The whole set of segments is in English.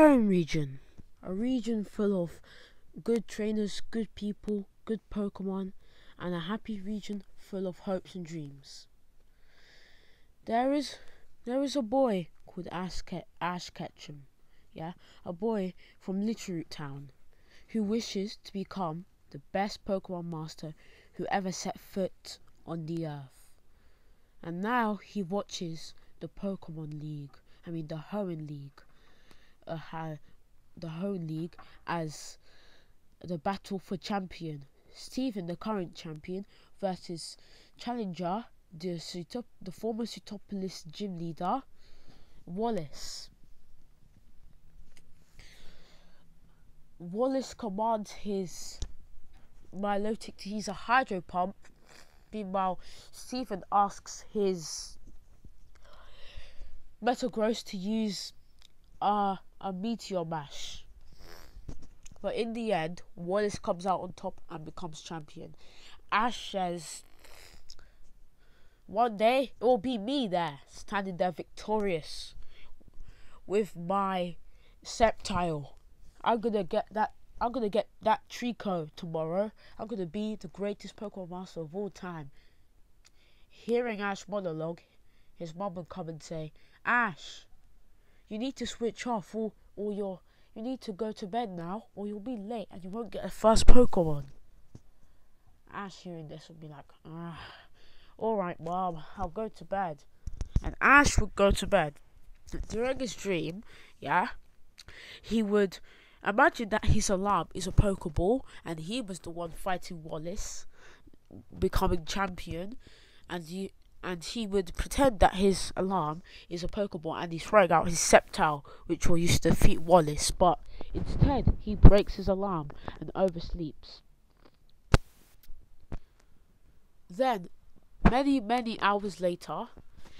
Hoenn region. A region full of good trainers, good people, good Pokemon, and a happy region full of hopes and dreams. There is a boy called Ash Ketchum, a boy from Littleroot Town, who wishes to become the best Pokemon master who ever set foot on the earth. And now he watches the Hoenn League, the Hoenn League as the battle for champion. Steven, the current champion, versus challenger, the former Sootopolis gym leader, Wallace. Wallace commands his Milotic to use a hydro pump. Meanwhile, Steven asks his Metagross to use a Meteor Mash. But in the end, Wallace comes out on top and becomes champion. Ash says, one day it will be me there, standing there victorious with my Sceptile. I'm gonna get that Trico tomorrow. I'm gonna be the greatest Pokemon master of all time. Hearing Ash monologue, his mum would come and say, Ash, you need to switch off you need to go to bed now, or you'll be late and you won't get a first Pokemon. Ash, hearing this, would be like, alright, Mom, I'll go to bed. And Ash would go to bed. During his dream, he would imagine that his alarm is a Pokeball, and he was the one fighting Wallace, becoming champion, and he would pretend that his alarm is a Pokeball and he's throwing out his Sceptile, which will use to defeat Wallace, but instead he breaks his alarm and oversleeps. Then, many hours later,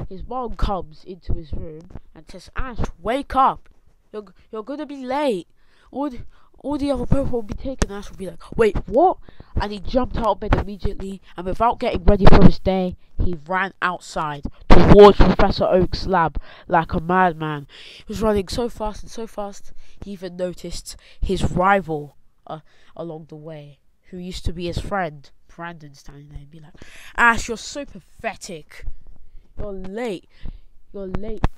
his mom comes into his room and says, Ash, wake up! You're gonna be late. All the other Pokemon will be taken. Ash will be like, wait, what? And he jumped out of bed immediately, and without getting ready for his day, he ran outside towards Professor Oak's lab like a madman. He was running so fast, he even noticed his rival along the way, who used to be his friend, Brandon, standing there and be like, Ash, you're so pathetic. You're late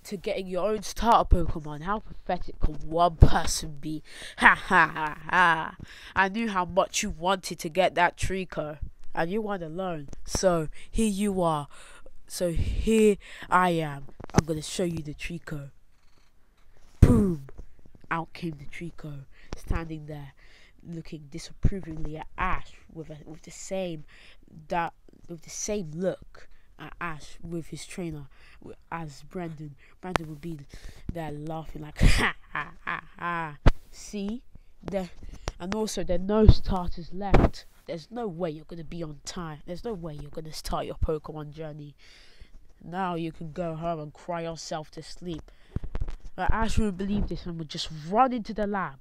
to getting your own starter Pokemon. How pathetic can one person be? Ha ha ha ha. I knew how much you wanted to get that Trico, and you weren't alone. So here you are. So here I am. I'm gonna show you the Trico. Boom! Out came the Trico, standing there, looking disapprovingly at Ash with the same look at Ash with his trainer, as Brandon would be there laughing like ha ha ha ha. See, and also there are no starters left. There's no way you're gonna be on time. There's no way you're gonna start your Pokemon journey. Now you can go home and cry yourself to sleep. But Ash would believe this and would just run into the lab.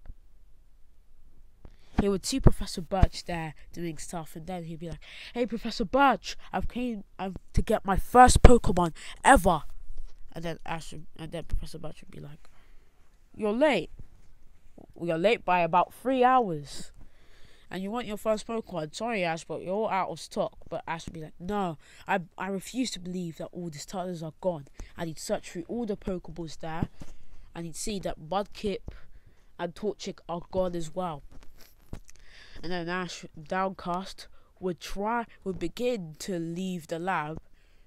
He would see Professor Birch there doing stuff, and then he'd be like, hey, Professor Birch, I've to get my first Pokemon ever. And then Professor Birch would be like, you're late. You're late by about 3 hours. And you want your first Pokemon. Sorry, Ash, but you're all out of stock. But Ash would be like, no, I refuse to believe that all the starters are gone. And he'd search through all the Pokeballs there, and he'd see that Mudkip and Torchic are gone as well. And then Ash, downcast, would begin to leave the lab,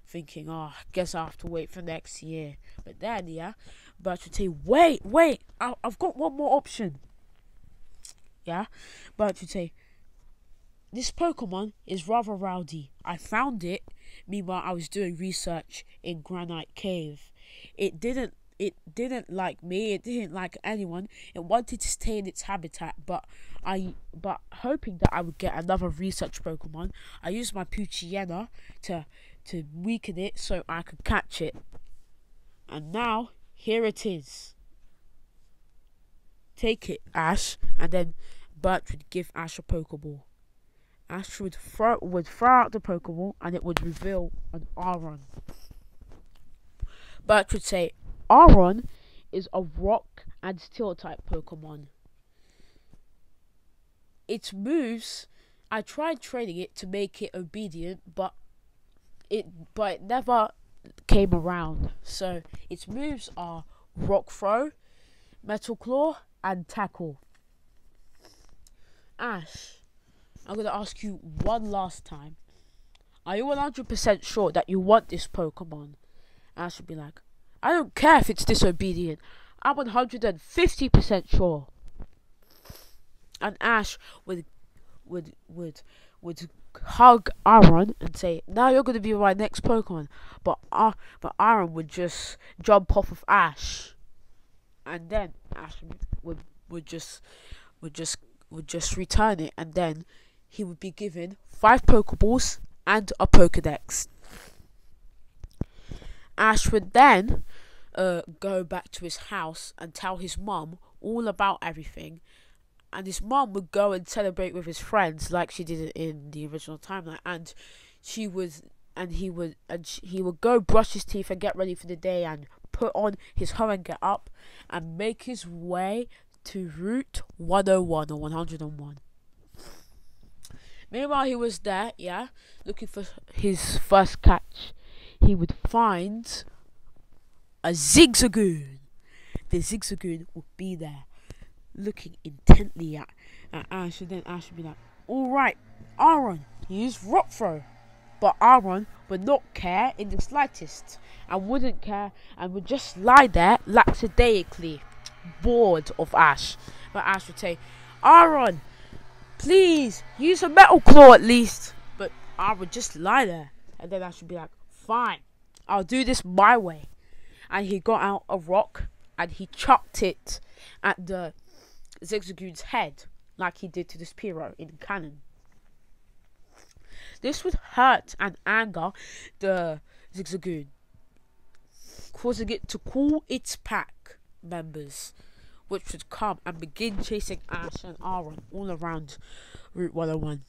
thinking, I guess I have to wait for next year. But then, Birch would say, wait, I've got one more option. Birch would say, this Pokemon is rather rowdy. I found it. Meanwhile, I was doing research in Granite Cave. It didn't like me. It didn't like anyone. It wanted to stay in its habitat, but hoping that I would get another research Pokemon, I used my Poochyena to weaken it so I could catch it. And now here it is. Take it, Ash. And then Birch would give Ash a Pokeball. Ash would throw out the Pokeball, and it would reveal an Aron. Birch would say, Aron is a rock and Steel type Pokemon. Its moves, I tried training it to make it obedient, but it never came around. So its moves are Rock Throw, Metal Claw, and Tackle. Ash, I'm gonna ask you one last time. Are you 100% sure that you want this Pokemon? Ash would be like, I don't care if it's disobedient. I'm 150% sure. And Ash would hug Aaron and say, now you're gonna be my next Pokemon. But Aaron would just jump off of Ash, and then Ash would just return it, and then he would be given 5 Pokeballs and a Pokedex. Ash would then go back to his house and tell his mum all about everything, and his mum would go and celebrate with his friends like she did in the original timeline, and he would go brush his teeth and get ready for the day and put on his Hoenn get up and make his way to Route 101 or 101. Meanwhile, he was there, looking for his first catch. He would find a Zigzagoon. The Zigzagoon would be there, looking intently at Ash, and then Ash would be like, alright, Aaron, use Rock Throw. But Aaron would not care in the slightest, and wouldn't care, and would just lie there lackadaisically, bored of Ash. But Ash would say, Aaron, please, use a Metal Claw at least. But Aaron would just lie there, and then Ash would be like, fine, I'll do this my way. And he got out a rock, and he chucked it at the Zigzagoon's head, like he did to the Spearow in canon. This would hurt and anger the Zigzagoon, causing it to call its pack members, which would come and begin chasing Ash and Aaron all around Route 101.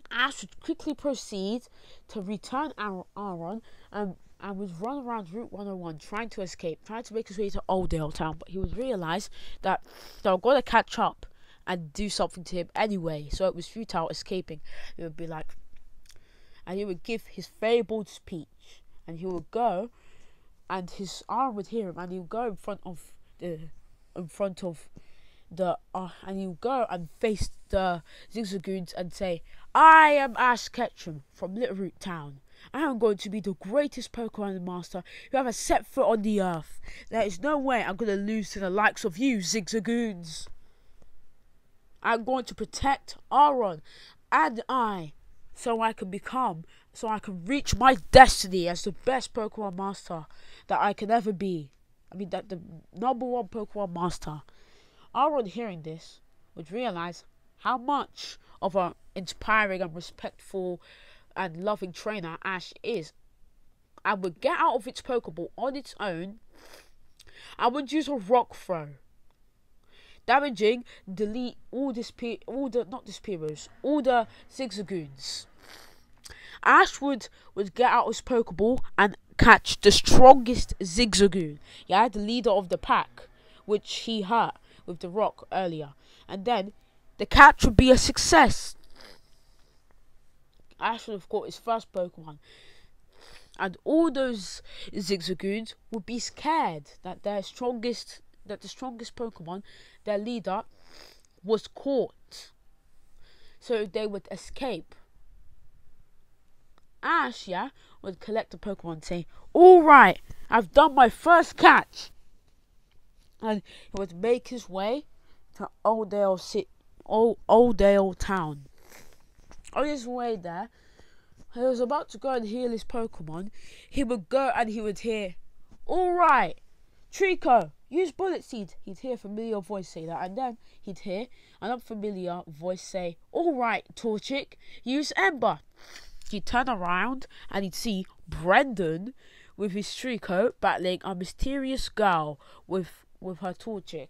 Ash would quickly proceed to return Aaron and would run around Route 101 trying to escape, trying to make his way to Oldale Town, but he would realise that they were going to catch up and do something to him anyway, so it was futile escaping. It would be like, and he would give his fabled speech, and he would go, and his Aaron would hear him, and he would go in front of the and he would go and face the Zigzagoons and say, I am Ash Ketchum from Little Root Town. I am going to be the greatest Pokemon Master who ever set foot on the earth. There is no way I'm going to lose to the likes of you, Zigzagoons. I'm going to protect Aaron and so I can reach my destiny as the best Pokemon Master that I can ever be. I mean, that the #1 Pokemon Master. Aaron, hearing this, would realise how much of an inspiring and respectful and loving trainer Ash is, and would get out of its Pokeball on its own and would use a Rock Throw, damaging, delete all the Zigzagoons. Ash would get out his Pokeball and catch the strongest Zigzagoon, the leader of the pack, which he hurt with the rock earlier, and then the catch would be a success. Ash would have caught his first Pokemon, and all those Zigzagoons would be scared that the strongest Pokemon, their leader, was caught, so they would escape. Ash, would collect the Pokemon and say, alright, I've done my first catch. And he would make his way to Oldale Town. On his way there, he was about to go and heal his Pokemon. He would go and he would hear, alright, Trico, use Bullet Seed. He'd hear a familiar voice say that, and then he'd hear an unfamiliar voice say, alright, Torchic, use Ember. He'd turn around and he'd see Brendan with his Trico battling a mysterious girl with her Torchic.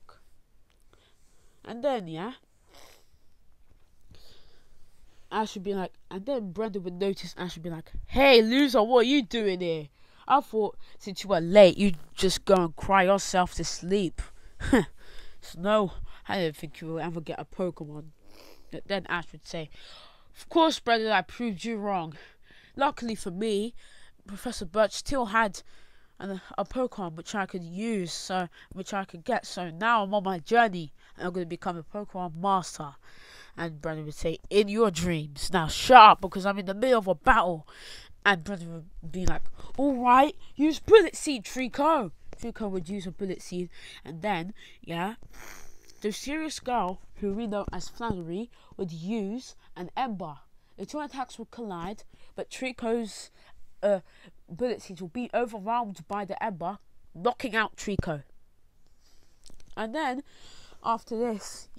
And then, Ash would be like, and then Brendan would notice Ash would be like, hey loser, what are you doing here? I thought since you were late, you'd just go and cry yourself to sleep. So no, I didn't think you would ever get a Pokemon. Then Ash would say, of course, brother, I proved you wrong. Luckily for me, Professor Birch still had a Pokemon which I could use, which I could get. So now I'm on my journey, and I'm going to become a Pokemon master. And Brandon would say, in your dreams. Now shut up, because I'm in the middle of a battle. And Brandon would be like, alright, use Bullet Seed, Trico. Trico would use a Bullet Seed, and then, the serious girl, who we know as Flannery, would use an Ember. The two attacks would collide, but Trico's Bullet Seeds will be overwhelmed by the Ember, knocking out Trico. And then, after this,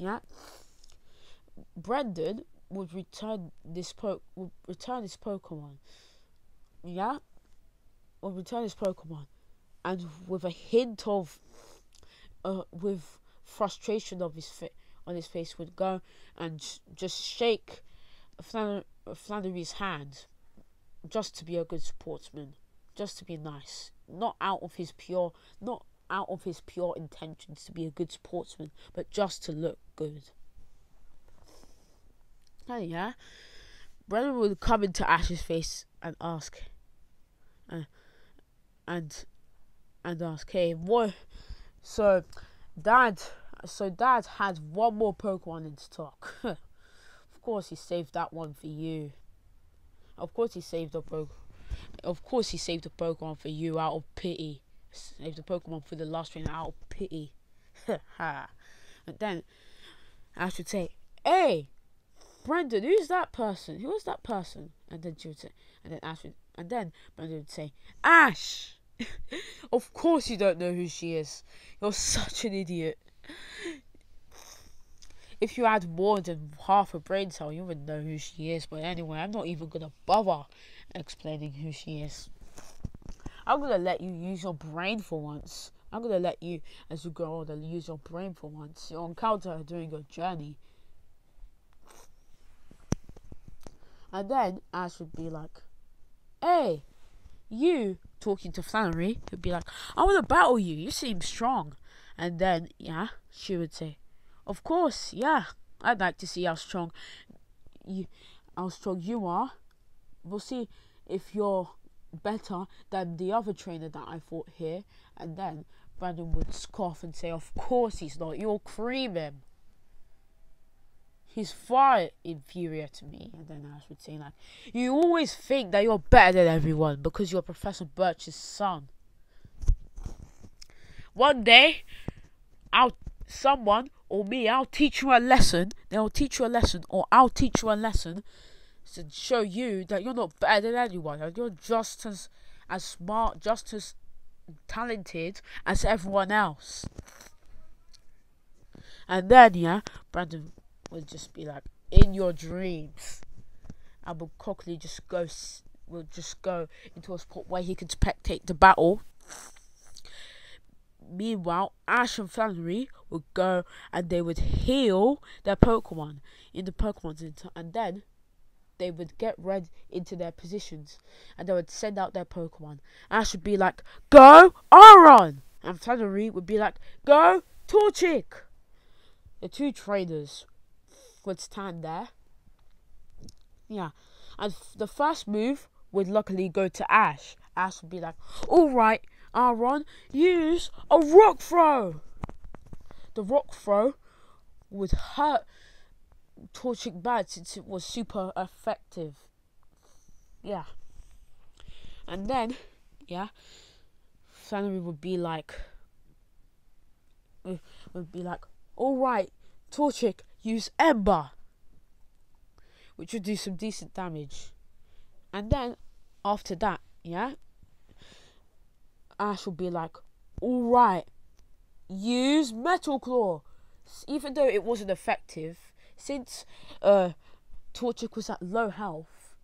Brendan would return this Pokemon. Would return his Pokemon, and with a hint of, with frustration on his face, would go and just shake Flannery's hand, just to be a good sportsman, just to be nice, not out of his pure intentions to be a good sportsman, but just to look good. And Brennan would come into Ash's face and ask, and ask, hey, what? So Dad had one more Pokemon in stock. Of course, he saved that one for you. Of course, he saved the Pokemon for you out of pity. Saved the Pokemon for the last trainer out of pity. And then Ash would say, hey, Brendan, who's that person? Who is that person? And then she would say, and then Brendan would say, Ash! Of course you don't know who she is. You're such an idiot. If you had more than half a brain cell, you would know who she is. But anyway, I'm not even going to bother explaining who she is. I'm going to let you use your brain for once. I'm going to let you, as you grow older, use your brain for once. You'll encounter her during your journey. And then Ash would be like, hey, you, talking to Flannery, would be like, I want to battle you. You seem strong. And then, she would say, of course, I'd like to see how strong you are. We'll see if you're better than the other trainer that I fought here. And then Brandon would scoff and say, of course he's not. You'll cream him. He's far inferior to me. And then Ash would say, like, you always think that you're better than everyone because you're Professor Birch's son. One day, someone or me, I'll teach you a lesson. They'll teach you a lesson, or I'll teach you a lesson to show you that you're not better than anyone. And you're just as smart, just as talented as everyone else. And then, Brandon would just be like, in your dreams. And would cockily will just go into a spot where he could spectate the battle. Meanwhile, Ash and Flannery would go and they would heal their Pokemon in the Pokemon Center, and then they would get ready into their positions and they would send out their Pokemon. Ash would be like, go Aron! And Flannery would be like, go Torchic! The two trainers would stand there. And the first move would luckily go to Ash. Ash would be like, alright, Aron, use a rock throw. The rock throw would hurt Torchic bad since it was super effective. And then, Flannery would be like, alright, Torchic, use Ember, which would do some decent damage. And then, after that, Ash would be like, alright, use Metal Claw. Even though it wasn't effective, since Torchic was at low health,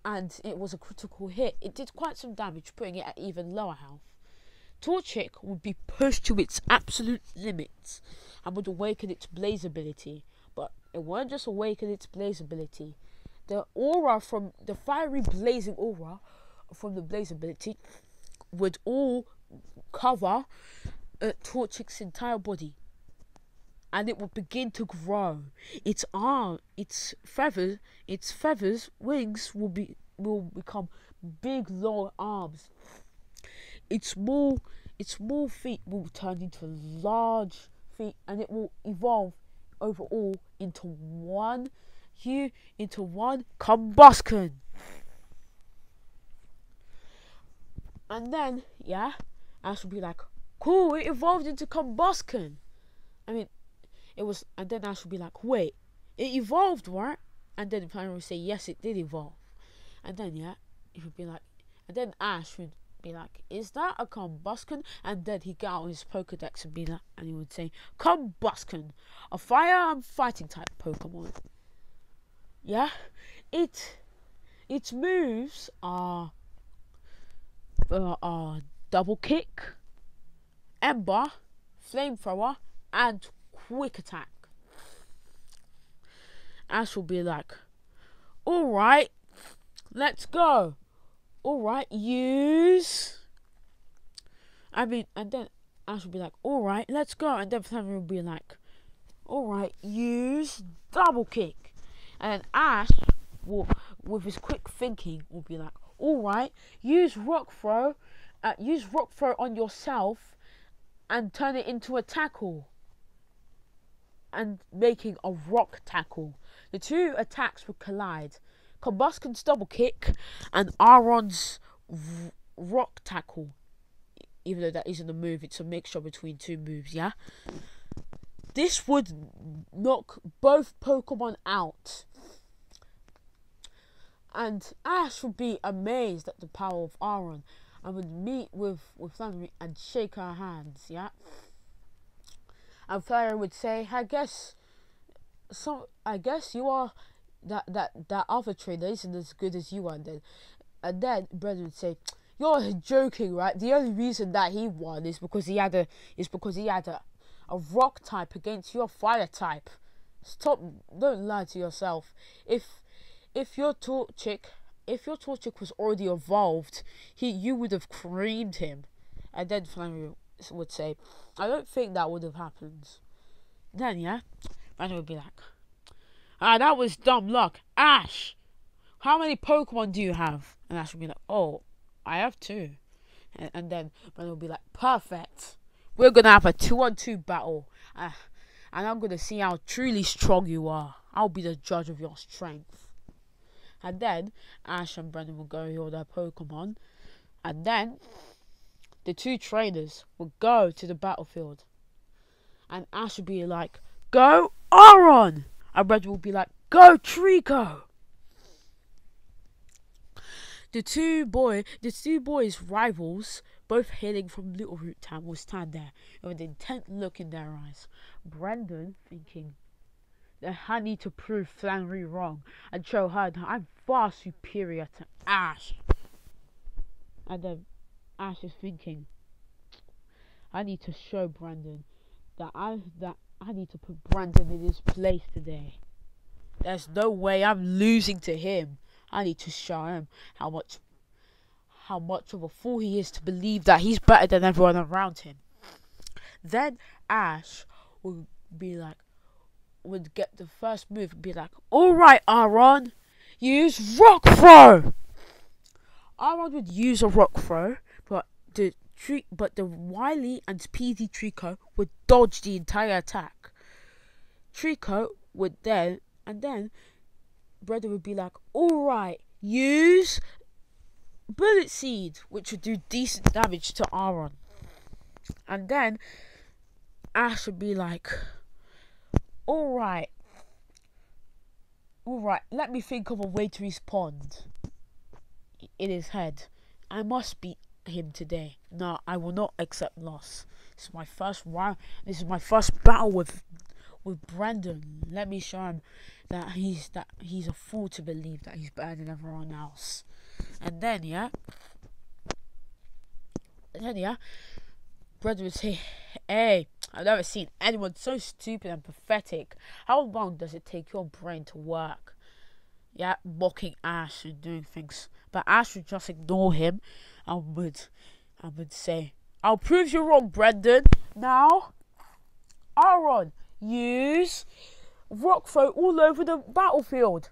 and it was a critical hit, it did quite some damage, putting it at even lower health. Torchic would be pushed to its absolute limits, and would awaken its Blaze ability. But it won't just awaken its Blaze ability. The aura from the fiery blazing aura from the Blaze ability would all cover Torchic's entire body, and it would begin to grow. Its feathers, wings will become big, long arms. Its small feet will turn into large feet, and it will evolve overall into one combustion. And then, Ash will be like, cool, it evolved into combustion. I mean, it was, and then Ash will be like, wait, it evolved, right? And then the planet will say, yes, it did evolve. And then, it would be like, and then Ash would be like, is that a combustion? And then he'd get out his Pokedex and be like, and he would say, combustion, a fire and fighting type Pokemon. Yeah? Its moves are double kick, ember, flamethrower, and quick attack. Ash will be like, alright, let's go. Alright, use. And then Ash will be like, alright, let's go. And then Flammy will be like, alright, use double kick. And then Ash will, with his quick thinking, will be like, alright, use rock throw on yourself and turn it into a tackle. And making a rock tackle. The two attacks will collide. Combustion's double kick and Aaron's rock tackle. Even though that isn't a move, it's a mixture between two moves, yeah? This would knock both Pokemon out. And Ash would be amazed at the power of Aaron and would meet with Flannery and shake her hands, yeah? And Flannery would say, I guess you are that other trainer isn't as good as you are. And then Brendan would say, you're joking, right? The only reason that he won is because he had a rock type against your fire type. Stop! Don't lie to yourself. If your Torchic was already evolved, you would have creamed him. And then Flannery would say, I don't think that would have happened. Then Flannery would be like, that was dumb luck. Ash, how many Pokemon do you have? And Ash would be like, oh, I have 2. And then Flannery would be like, perfect. We're gonna have a 2-on-2 battle. And I'm gonna see how truly strong you are. I'll be the judge of your strength. And then Ash and Brendan will go heal their Pokemon. And then the two trainers will go to the battlefield. And Ash will be like, go Aaron! And Brendan will be like, go Trico! The two boys' rivals, both hailing from Little Root Town, will stand there with an intent look in their eyes. Brendan thinking, I need to prove Flannery wrong and show her that I'm far superior to Ash. And then Ash is thinking, I need to show Brandon that I need to put Brandon in his place today. There's no way I'm losing to him. I need to show him how much of a fool he is to believe that he's better than everyone around him. Then Ash would get the first move and be like, alright Aaron, use rock throw. Aaron would use a rock throw, but the wily and speedy Trico would dodge the entire attack. Trico would then Brother would be like, alright, use Bullet Seed, which would do decent damage to Aaron. And then Ash would be like, alright, let me think of a way to respond. In his head, I must beat him today. No, I will not accept loss. This is my first round. This is my first battle with Brandon. Let me show him that he's a fool to believe that he's better than everyone else. And then Brandon would say, hey, I've never seen anyone so stupid and pathetic. How long does it take your brain to work? Yeah, mocking Ash and doing things. But Ash would just ignore him and I would say, I'll prove you wrong, Brendan. Now, Aaron, use rock throw all over the battlefield.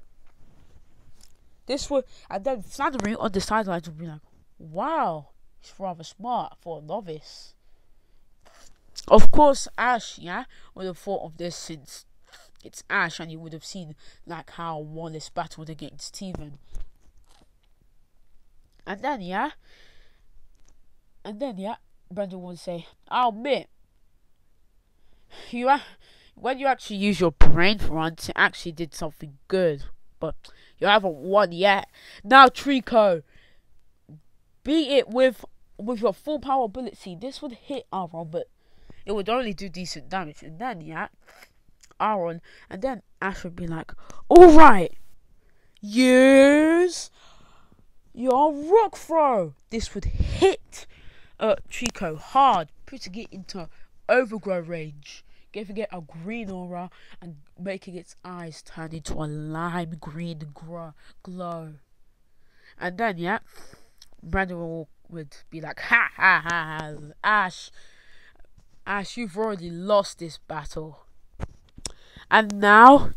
This would, and then Flannery on the sidelines would be like, wow, he's rather smart for a novice. Of course, Ash, would have thought of this since it's Ash, and you would have seen like how Wallace battled against Steven. And then, Brendan would say, I'll admit, when you actually use your brain for once, it actually did something good. But you haven't won yet. Now, Trico, beat it with your full power ability. This would hit Aaron, but it would only do decent damage. And then, Aaron, and then Ash would be like, alright, use your rock throw. This would hit Trico hard, putting it into overgrow range, giving it a green aura and making its eyes turn into a lime green glow. And then, Brandon would be like, ha ha ha, Ash, you've already lost this battle. And now,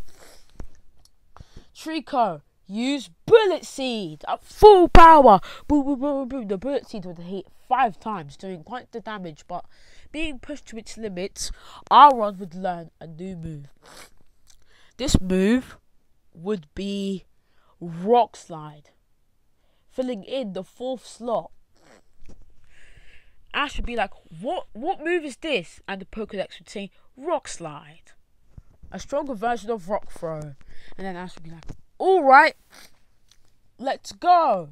Trico, use Bullet Seed at full power. Boom, boom, boom, boom. The Bullet Seed would hit 5 times, doing quite the damage, but being pushed to its limits, Aaron would learn a new move. This move would be Rock Slide, filling in the 4th slot. Ash would be like, what move is this? And the Pokédex would say, Rock Slide. A stronger version of Rock Throw. And then Ash would be like, alright, let's go.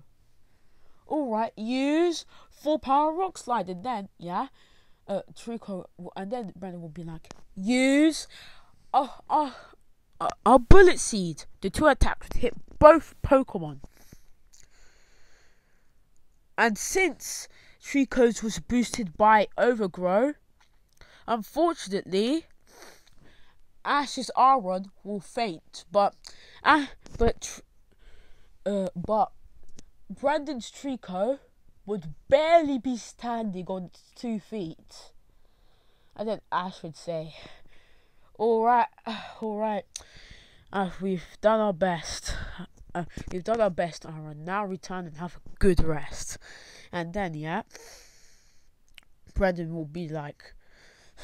Alright, use full power Rock Slide. And then, Trico, and then Brendan will be like, use a Bullet Seed. The 2 attacks would hit both Pokemon. And since Trico's was boosted by Overgrow, unfortunately, Ash's Aaron will faint. But Brandon's Trico would barely be standing on its 2 feet. And then Ash would say, alright, we've done our best. Aaron. Now return and have a good rest. And then, Brendan will be like,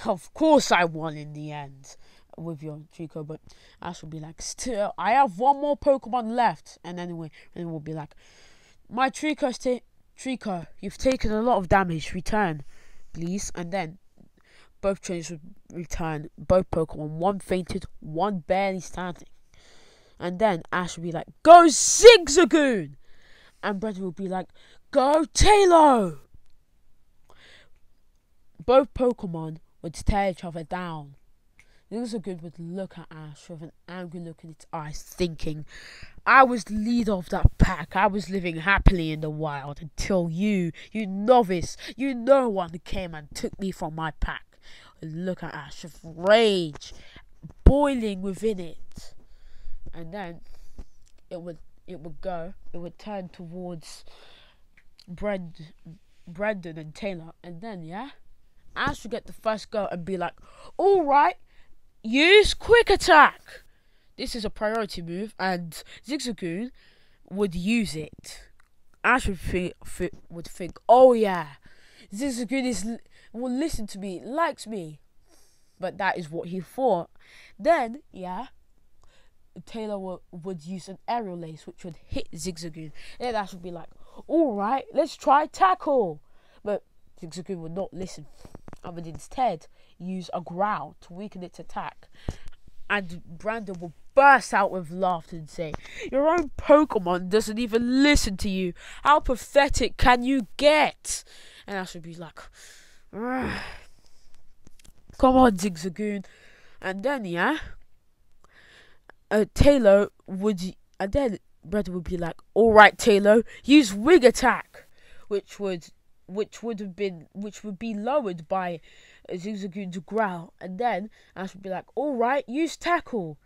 of course I won in the end with your Trico. But Ash will be like, still, I have 1 more Pokemon left. And anyway, Brendan will be like, my Trico, you've taken a lot of damage. Return, please. And then both trainers would return. Both Pokemon. 1 fainted, 1 barely standing. And then Ash would be like, go Zigzagoon! And Brendan would be like, go Tailo! Both Pokemon would stare each other down. Zigzagoon would look at Ash with an angry look in its eyes, thinking, I was the leader of that pack. I was living happily in the wild until you novice, no one came and took me from my pack. And look at Ash with rage boiling within it. And then it would turn towards Brendan and Taylor. And then, Ash would get the first go and be like, alright, use Quick Attack. This is a priority move, and Zigzagoon would use it. Ash would think, oh yeah, Zigzagoon will listen to me, likes me. But that is what he thought. Then, Taylor would use an aerial lace, which would hit Zigzagoon. And Ash would be like, alright, let's try Tackle. But Zigzagoon would not listen. I would instead use a growl to weaken its attack. And Brandon will burst out with laughter and say, your own Pokemon doesn't even listen to you. How pathetic can you get? And Ash would be like, ugh. Come on, Zigzagoon. And then, Taylor would, and then Brandon would be like, alright, Taylor, use Wing Attack, which would be lowered by Zigzagoon's growl. And then Ash would be like, alright, use Tackle.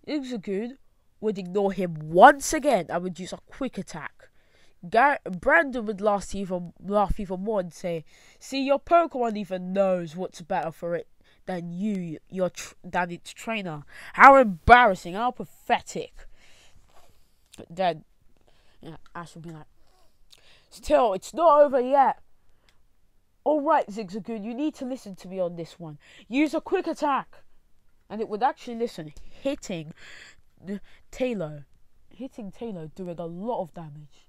Zigzagoon would ignore him once again. I would use a Quick Attack, Brandon would laugh even more and say, "See, your Pokemon even knows what's better for it than than its trainer. How embarrassing! How pathetic!" But then, Ash would be like, "Still, it's not over yet. All right, Zigzagoon, you need to listen to me on this one. Use a quick attack," and it would actually listen, hitting Taylor, doing a lot of damage.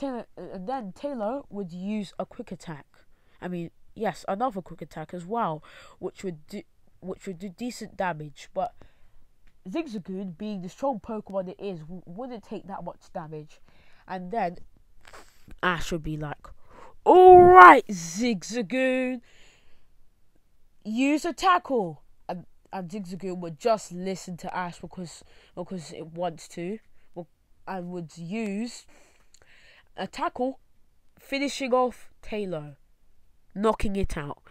And then Taylor would use a quick attack. I mean, yes, another quick attack as well, which would do decent damage. But Zigzagoon, being the strong Pokemon it is, wouldn't take that much damage. And then Ash would be like, "All right, Zigzagoon, use a tackle," and Zigzagoon would just listen to Ash because it wants to, and would use a tackle, finishing off Taylor, knocking it out.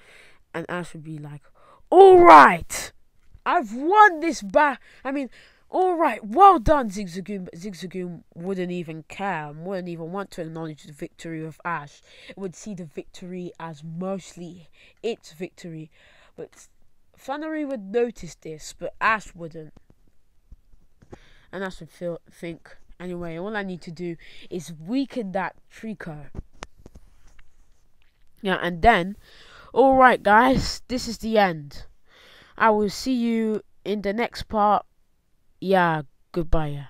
And Ash would be like, "All right, I've won this all right, well done, Zigzagoon." But Zigzagoon wouldn't even care, wouldn't even want to acknowledge the victory of Ash. It would see the victory as mostly its victory. But Flannery would notice this, but Ash wouldn't. And Ash would think, anyway, all I need to do is weaken that Trico. Yeah, and then, alright guys, this is the end. I will see you in the next part. Yeah, goodbye.